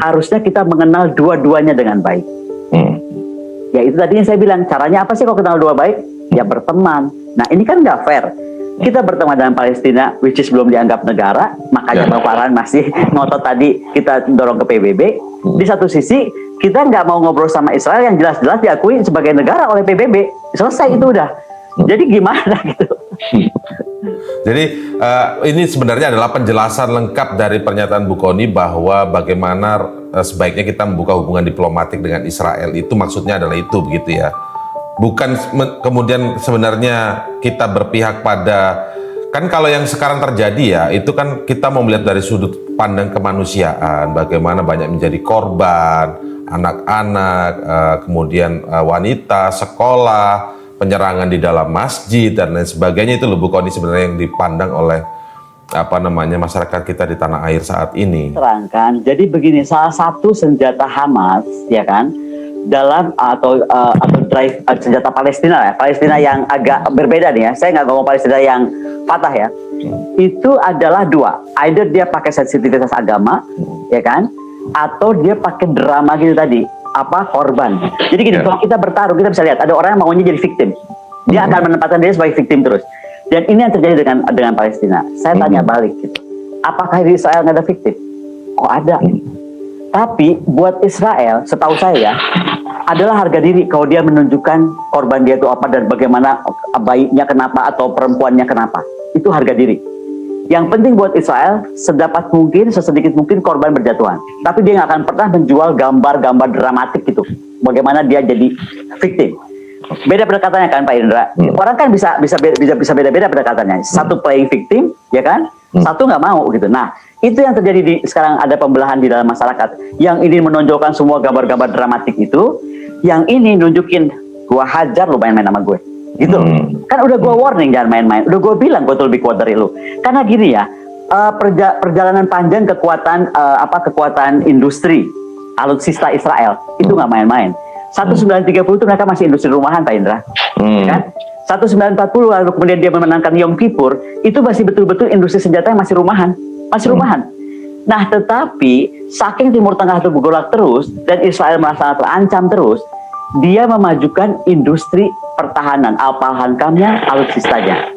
harusnya kita mengenal dua-duanya dengan baik. Ya itu tadi yang saya bilang, caranya apa sih kalau kenal dua baik? Ya berteman. Nah ini kan nggak fair. Kita berteman dengan Palestina, which is belum dianggap negara, makanya Bang Farhan masih ngotot tadi kita dorong ke PBB. Di satu sisi, kita nggak mau ngobrol sama Israel yang jelas-jelas diakui sebagai negara oleh PBB. Selesai itu udah. Jadi gimana gitu? Jadi ini sebenarnya adalah penjelasan lengkap dari pernyataan Bu Kony bahwa bagaimana sebaiknya kita membuka hubungan diplomatik dengan Israel, itu maksudnya adalah itu, begitu ya. Bukan kemudian sebenarnya kita berpihak pada, kan kalau yang sekarang terjadi ya, itu kan kita mau melihat dari sudut pandang kemanusiaan, bagaimana banyak menjadi korban, anak-anak, kemudian wanita, sekolah, penyerangan di dalam masjid dan lain sebagainya. Itu loh Bu Kony sebenarnya yang dipandang oleh masyarakat kita di tanah air saat ini. Terangkan. Jadi begini, salah satu senjata Hamas, ya kan, dalam atau drive senjata Palestina ya, Palestina yang agak berbeda nih ya. Saya nggak ngomong Palestina yang Fatah ya. Itu adalah dua. Either dia pakai sensitivitas agama, ya kan, atau dia pakai drama gitu tadi, korban. Jadi gini, kalau kita bertarung, kita bisa lihat ada orang yang maunya jadi victim. Dia akan menempatkan diri sebagai victim terus. Dan ini yang terjadi dengan Palestina. Saya tanya balik gitu. Apakah di Israel nggak ada victim? Kok ada? Tapi buat Israel, setahu saya, adalah harga diri kalau dia menunjukkan korban dia itu apa dan bagaimana bayinya kenapa atau perempuannya kenapa. Itu harga diri. Yang penting buat Israel, sedapat mungkin, sesedikit mungkin korban berjatuhan. Tapi dia nggak akan pernah menjual gambar-gambar dramatik gitu. Bagaimana dia jadi victim. Beda pendekatannya kan Pak Indra. Orang kan bisa beda-beda pendekatannya. Satu playing victim, ya kan? Satu nggak mau gitu. Nah, itu yang terjadi sekarang ada pembelahan di dalam masyarakat. Yang ini menonjolkan semua gambar-gambar dramatik itu, yang ini nunjukin gua hajar lu main-main sama gue. Gitu. Kan udah gua warning jangan main-main. Udah gua bilang gua tuh lebih kuat dari lu. Karena gini ya, perjalanan panjang kekuatan industri alutsista Israel itu nggak main-main. 1930 itu mereka masih industri rumahan Pak Indra. Kan? 1940 lalu kemudian dia memenangkan Yom Kippur, itu masih betul-betul industri senjata yang masih rumahan. Nah, tetapi saking Timur Tengah itu bergolak terus dan Israel merasa terancam terus, dia memajukan industri pertahanan, alpahankamnya, alutsistanya.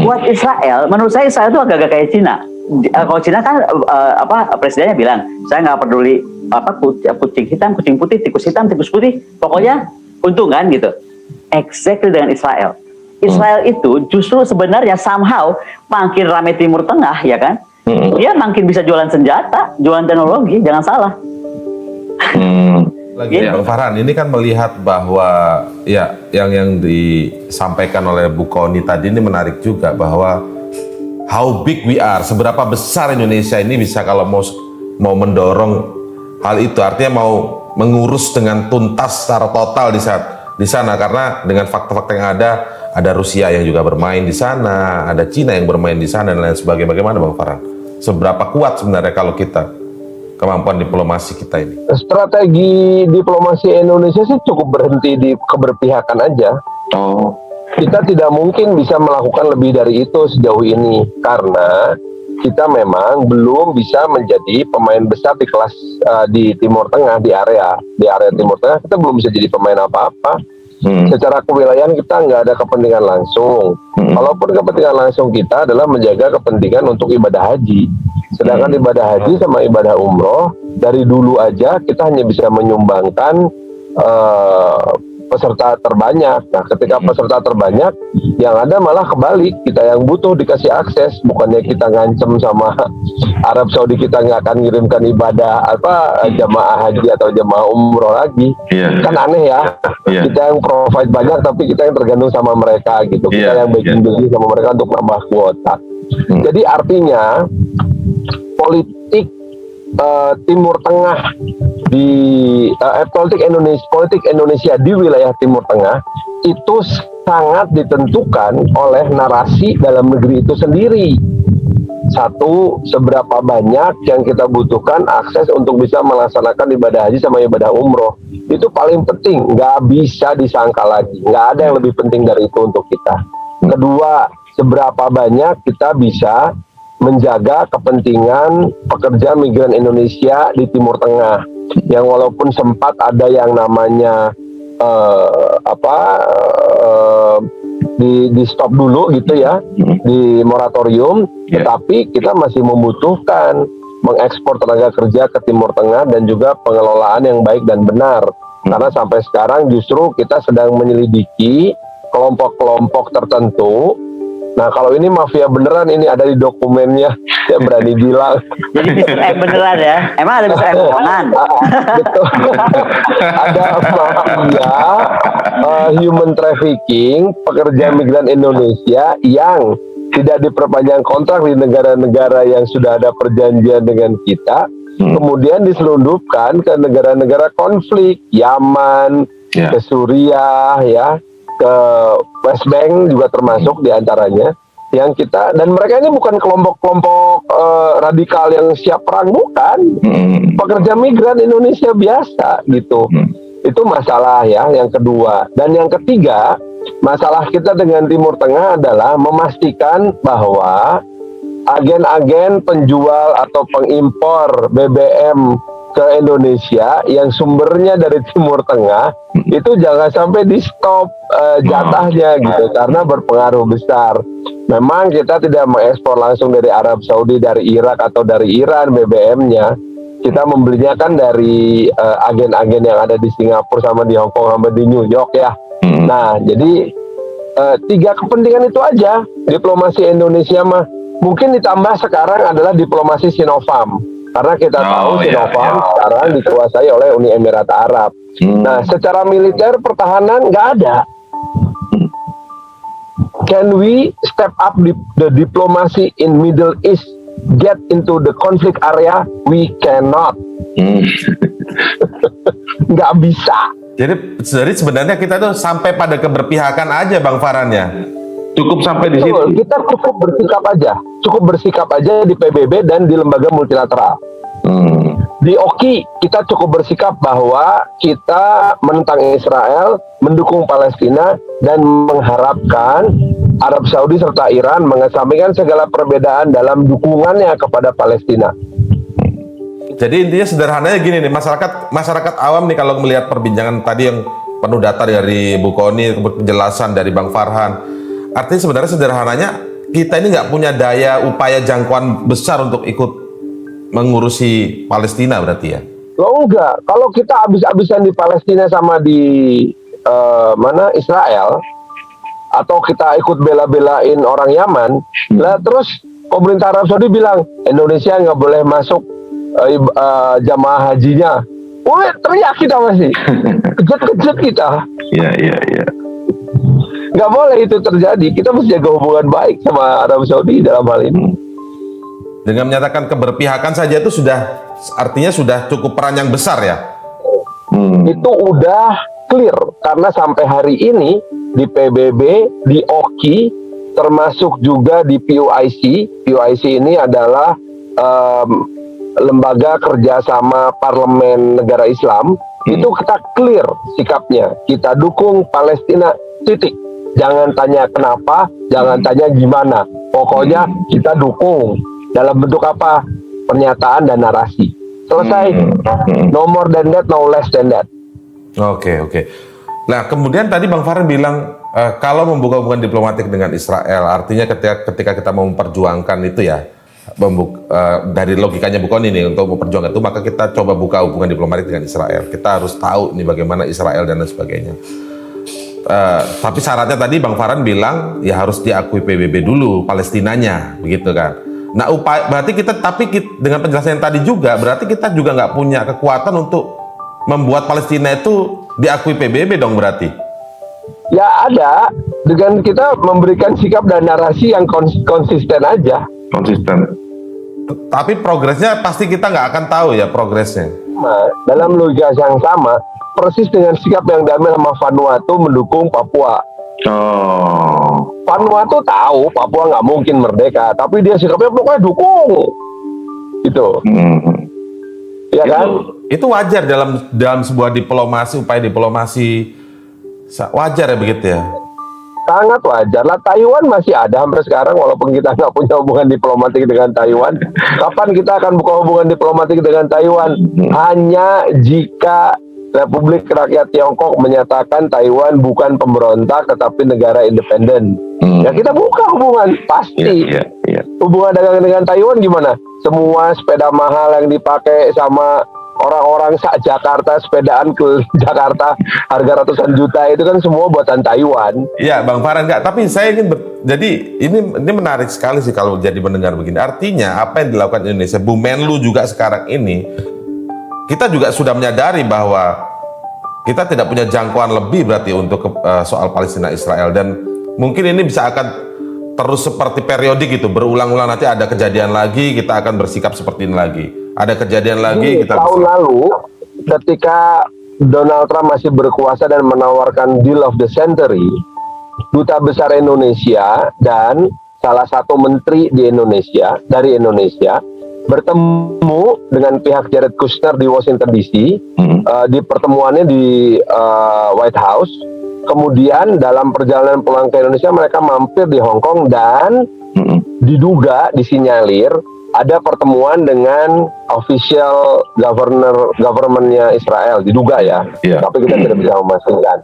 Buat Israel, menurut saya Israel itu agak-agak kayak Cina. Kalau Cina kan presidennya bilang, saya nggak peduli kucing hitam, kucing putih, tikus hitam, tikus putih, pokoknya untung kan gitu. Exactly dengan Israel. Israel itu justru sebenarnya somehow makin ramai Timur Tengah, ya kan? Dia makin bisa jualan senjata, jualan teknologi, jangan salah. Lagi ya, Bang Farhan, ini kan melihat bahwa ya yang disampaikan oleh Bu Kony tadi ini menarik juga, bahwa how big we are, seberapa besar Indonesia ini bisa kalau mau mendorong hal itu, artinya mau mengurus dengan tuntas secara total di sana, karena dengan fakta-fakta yang ada Rusia yang juga bermain di sana, ada Cina yang bermain di sana dan lain sebagainya. Bagaimana Bang Farhan? Seberapa kuat sebenarnya kalau kita kemampuan diplomasi kita ini? Strategi diplomasi Indonesia sih cukup berhenti di keberpihakan aja. Kita tidak mungkin bisa melakukan lebih dari itu sejauh ini karena kita memang belum bisa menjadi pemain besar di kelas di Timur Tengah, di area Timur Tengah kita belum bisa jadi pemain apa-apa. Secara kewilayahan kita nggak ada kepentingan langsung. Kalaupun kepentingan langsung kita adalah menjaga kepentingan untuk ibadah haji. Sedangkan ibadah haji sama ibadah umroh dari dulu aja kita hanya bisa menyumbangkan peserta terbanyak. Nah, ketika peserta terbanyak, yang ada malah kebalik, kita yang butuh dikasih akses, bukannya kita ngancem sama Arab Saudi kita nggak akan ngirimkan ibadah jamaah haji atau jamaah umroh lagi. Kan aneh ya. Kita yang provide banyak tapi kita yang tergantung sama mereka gitu. Kita yang bikin sama mereka untuk nambah kuota. Jadi artinya politik Timur Tengah politik Indonesia di wilayah Timur Tengah itu sangat ditentukan oleh narasi dalam negeri itu sendiri. Satu, seberapa banyak yang kita butuhkan akses untuk bisa melaksanakan ibadah haji sama ibadah umroh. Itu paling penting, nggak bisa disangka lagi. Nggak ada yang lebih penting dari itu untuk kita. Kedua, seberapa banyak kita bisa menjaga kepentingan pekerja migran Indonesia di Timur Tengah, yang walaupun sempat ada yang namanya di stop dulu gitu ya, di moratorium, tetapi kita masih membutuhkan mengekspor tenaga kerja ke Timur Tengah dan juga pengelolaan yang baik dan benar. Karena sampai sekarang justru kita sedang menyelidiki kelompok-kelompok tertentu. Nah, kalau ini mafia beneran, ini ada di dokumennya, saya berani bilang. Jadi Mr. M beneran ya? Emang ada Mr. M bohongan? Betul. Ada mafia human trafficking pekerja migran Indonesia yang tidak diperpanjang kontrak di negara-negara yang sudah ada perjanjian dengan kita, kemudian diselundupkan ke negara-negara konflik, Yaman, ke Suriah, ya, ke West Bank juga termasuk diantaranya, yang kita, dan mereka ini bukan kelompok-kelompok radikal yang siap perang, bukan, pekerja migran Indonesia biasa gitu. Itu masalah ya, yang kedua. Dan yang ketiga, masalah kita dengan Timur Tengah adalah memastikan bahwa agen-agen penjual atau pengimpor BBM ke Indonesia yang sumbernya dari Timur Tengah itu jangan sampai di stop jatahnya gitu, karena berpengaruh besar. Memang kita tidak mengekspor langsung dari Arab Saudi, dari Irak atau dari Iran BBM-nya. Kita membelinya kan dari agen-agen yang ada di Singapura sama di Hong Kong sama di New York ya. Nah, jadi tiga kepentingan itu aja diplomasi Indonesia mah. Mungkin ditambah sekarang adalah diplomasi Sinovac, karena kita tahu Sinovac sekarang dikuasai oleh Uni Emirat Arab. Nah, secara militer pertahanan nggak ada. Can we step up the diplomacy in Middle East, get into the conflict area? We cannot. Nggak bisa. Jadi sebenarnya kita tuh sampai pada keberpihakan aja Bang Farhan ya. Cukup sampai di situ. Betul, kita cukup bersikap aja di PBB dan di lembaga multilateral. Di OKI kita cukup bersikap bahwa kita menentang Israel, mendukung Palestina, dan mengharapkan Arab Saudi serta Iran mengesampingkan segala perbedaan dalam dukungannya kepada Palestina. Jadi intinya sederhananya gini nih, masyarakat awam nih kalau melihat perbincangan tadi yang penuh data dari Bu Kony, penjelasan dari Bang Farhan, artinya sebenarnya sederhananya kita ini nggak punya daya upaya jangkauan besar untuk ikut mengurusi Palestina berarti ya? Loh enggak, kalau kita habis-habisan di Palestina sama di Israel, atau kita ikut bela-belain orang Yaman, lah terus pemerintah Arab Saudi bilang Indonesia nggak boleh masuk jamaah hajinya. Wah, teriak kita masih, kejut-kejut kita. Iya. Nggak boleh itu terjadi. Kita mesti jaga hubungan baik sama Arab Saudi dalam hal ini. Dengan menyatakan keberpihakan saja itu artinya sudah cukup peran yang besar ya? Itu udah clear, karena sampai hari ini di PBB, di OKI, termasuk juga di PUIC. PUIC ini adalah lembaga kerjasama parlemen negara Islam. Itu kita clear sikapnya, kita dukung Palestina, titik. Jangan tanya kenapa, jangan tanya gimana, pokoknya kita dukung. Dalam bentuk apa? Pernyataan dan narasi. Selesai. No more than that, no less than that. Oke. Nah, kemudian tadi Bang Farhan bilang kalau membuka hubungan diplomatik dengan Israel, artinya ketika kita mau memperjuangkan itu ya, dari logikanya Bu Kony ini untuk memperjuangkan itu, maka kita coba buka hubungan diplomatik dengan Israel. Kita harus tahu ini bagaimana Israel dan lain sebagainya. Tapi syaratnya tadi Bang Farhan bilang ya harus diakui PBB dulu Palestinanya, begitu kan? Nah, berarti dengan penjelasan yang tadi juga, berarti kita juga nggak punya kekuatan untuk membuat Palestina itu diakui PBB dong berarti? Ya ada, dengan kita memberikan sikap dan narasi yang konsisten aja. Konsisten. Tapi progresnya pasti kita nggak akan tahu ya progresnya. Nah, dalam logika yang sama, persis dengan sikap yang damai sama Vanuatu mendukung Papua. Vanuatu tahu Papua nggak mungkin merdeka, tapi dia sikapnya pokoknya dukung, gitu. Ya kan? Itu wajar dalam sebuah diplomasi, upaya diplomasi wajar ya begitu ya. Sangat wajar lah. Taiwan masih ada sampai sekarang walaupun kita nggak punya hubungan diplomatik dengan Taiwan. Kapan kita akan buka hubungan diplomatik dengan Taiwan? Hanya jika Republik Rakyat Tiongkok menyatakan Taiwan bukan pemberontak tetapi negara independen. Ya kita buka hubungan pasti. Hubungan dagang dengan Taiwan gimana? Semua sepeda mahal yang dipakai sama orang-orang Jakarta, sepedaan ke Jakarta harga ratusan juta itu kan semua buatan Taiwan. Ya, Bang Farhan, enggak. Tapi saya ingin jadi ini menarik sekali sih kalau jadi mendengar begini. Artinya apa yang dilakukan Indonesia, Bu Menlu juga sekarang ini, kita juga sudah menyadari bahwa kita tidak punya jangkauan lebih berarti untuk soal Palestina Israel, dan mungkin ini bisa akan terus seperti periodik gitu, berulang-ulang, nanti ada kejadian lagi kita akan bersikap seperti ini lagi. Ada kejadian lagi kita tahun lalu ketika Donald Trump masih berkuasa dan menawarkan deal of the century, duta besar Indonesia dan salah satu menteri di Indonesia dari Indonesia bertemu dengan pihak Jared Kushner di Washington DC. Di pertemuannya di White House. Kemudian dalam perjalanan pulang ke Indonesia mereka mampir di Hong Kong dan diduga disinyalir ada pertemuan dengan official governmentnya Israel, diduga ya, tapi kita tidak bisa memastikan.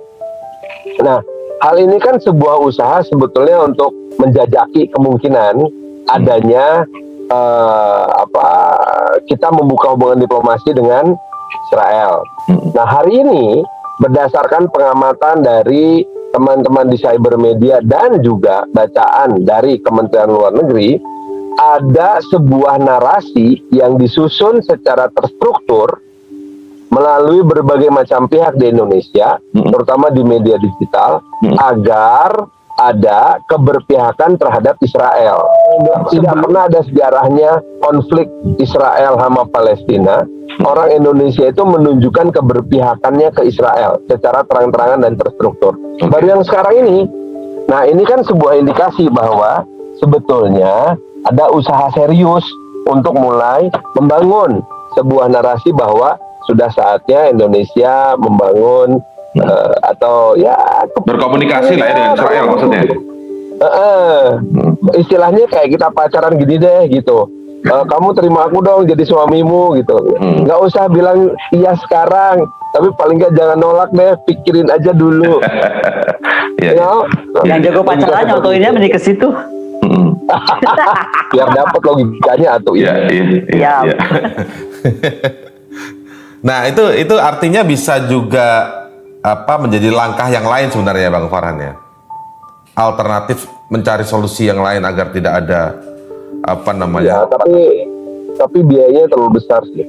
Nah, hal ini kan sebuah usaha sebetulnya untuk menjajaki kemungkinan adanya kita membuka hubungan diplomasi dengan Israel. Nah, hari ini berdasarkan pengamatan dari teman-teman di cybermedia dan juga bacaan dari Kementerian Luar Negeri, ada sebuah narasi yang disusun secara terstruktur melalui berbagai macam pihak di Indonesia, terutama di media digital, agar ada keberpihakan terhadap Israel. Tidak pernah ada sejarahnya konflik Israel sama Palestina. Orang Indonesia itu menunjukkan keberpihakannya ke Israel secara terang-terangan dan terstruktur. Baru yang sekarang ini, nah ini kan sebuah indikasi bahwa sebetulnya ada usaha serius untuk mulai membangun sebuah narasi bahwa sudah saatnya Indonesia membangun atau ya berkomunikasi lah ya dengan Israel maksudnya. Istilahnya kayak kita pacaran gini deh gitu. Kamu terima aku dong jadi suamimu gitu. Nggak usah bilang iya sekarang, tapi paling nggak jangan nolak deh, pikirin aja dulu. Yang jago pacaran nyontoinnya mending ke situ. Biar dapat logikanya atau Iya. Nah, itu artinya bisa juga menjadi langkah yang lain sebenarnya, Bang Farhan ya. Alternatif mencari solusi yang lain agar tidak ada Ya, tapi biayanya terlalu besar sih.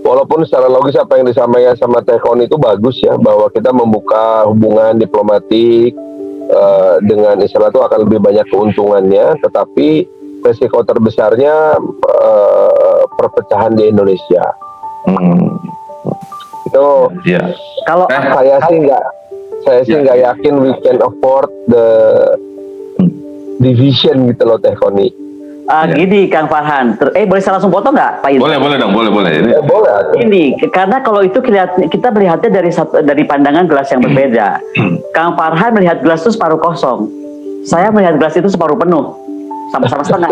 Walaupun secara logis apa yang disampaikan sama Tekon itu bagus ya, bahwa kita membuka hubungan diplomatik dengan Israel itu akan lebih banyak keuntungannya, tetapi resiko terbesarnya perpecahan di Indonesia. Itu Kalau saya sih nggak yakin we can afford the division gitu loh Tekoni. Gini Kang Farhan, boleh saya langsung potong nggak Pak Yusuf? Boleh dong, boleh. Boleh. Ini karena kalau itu kita melihatnya dari pandangan gelas yang berbeda. Kang Farhan melihat gelas itu separuh kosong, saya melihat gelas itu separuh penuh, sama-sama setengah,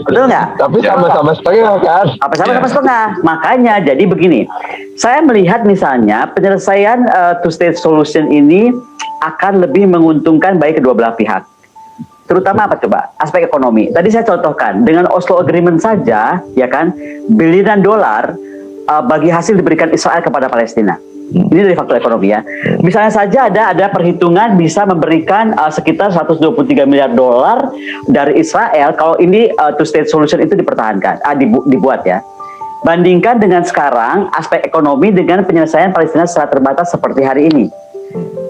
betul nggak? Tapi sama-sama setengah kan? Sama-sama setengah. Makanya jadi begini, saya melihat misalnya penyelesaian two-state solution ini akan lebih menguntungkan baik kedua belah pihak. Terutama apa coba? Aspek ekonomi. Tadi saya contohkan dengan Oslo Agreement saja, ya kan, biliunan dolar bagi hasil diberikan Israel kepada Palestina. Ini dari faktor ekonomi ya. Misalnya saja ada perhitungan bisa memberikan sekitar 123 miliar dolar dari Israel kalau ini two-state solution itu dipertahankan, dibuat ya. Bandingkan dengan sekarang aspek ekonomi dengan penyelesaian Palestina secara terbatas seperti hari ini.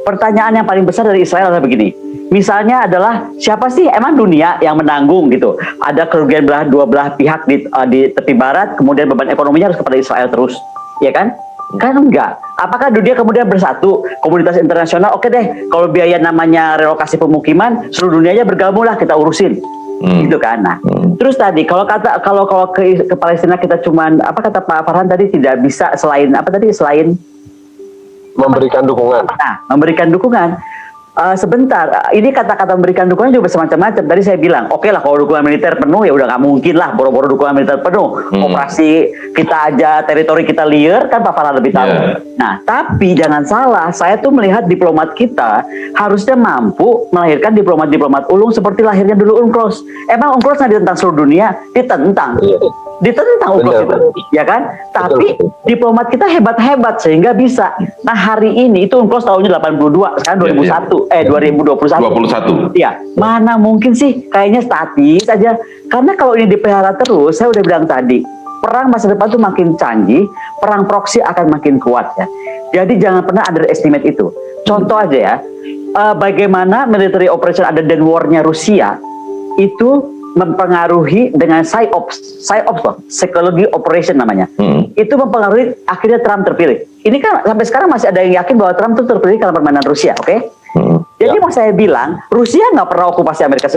Pertanyaan yang paling besar dari Israel adalah begini. Misalnya adalah siapa sih emang dunia yang menanggung gitu? Ada kerugian dua belah pihak di tepi barat, kemudian beban ekonominya harus kepada Israel terus, ya kan? Kan enggak. Apakah dunia kemudian bersatu? Komunitas internasional, oke deh, kalau biaya namanya relokasi pemukiman, seluruh dunianya bergabunglah kita urusin, gitu kan? Nah, terus tadi kalau ke Palestina kita cuman apa kata Pak Farhan tadi tidak bisa selain memberikan dukungan. Nah, memberikan dukungan. sebentar, ini kata-kata memberikan dukungan juga semacam-macam. Tadi saya bilang, oke lah kalau dukungan militer penuh ya udah nggak mungkin lah, boro-boro dukungan militer penuh. Operasi kita aja, teritori kita liar kan Pak Farhan lebih tahu. Yeah. Nah, tapi jangan salah, saya tuh melihat diplomat kita harusnya mampu melahirkan diplomat-diplomat ulung seperti lahirnya dulu UNCLOS. Emang UNCLOS nggak ditentang seluruh dunia? Ditentang. Iya. Ditentang UNCLOS Benar. itu, ya kan? Tapi diplomat kita hebat-hebat sehingga bisa. Nah, hari ini itu UNCLOS tahunnya 82, sekarang 2021, 2021. 21. Iya, mana mungkin sih kayaknya statis aja. Karena kalau ini dipelihara terus, saya udah bilang tadi, perang masa depan tuh makin canggih, perang proksi akan makin kuat ya. Jadi jangan pernah underestimate itu. Contoh aja ya, bagaimana military operation ada dan war-nya Rusia itu mempengaruhi dengan PSYOPS loh, psychology operation namanya. Itu mempengaruhi akhirnya Trump terpilih. Ini kan sampai sekarang masih ada yang yakin bahwa Trump itu terpilih karena permainan Rusia, oke? Jadi mau saya bilang, Rusia nggak pernah okupasi Amerika Serikat.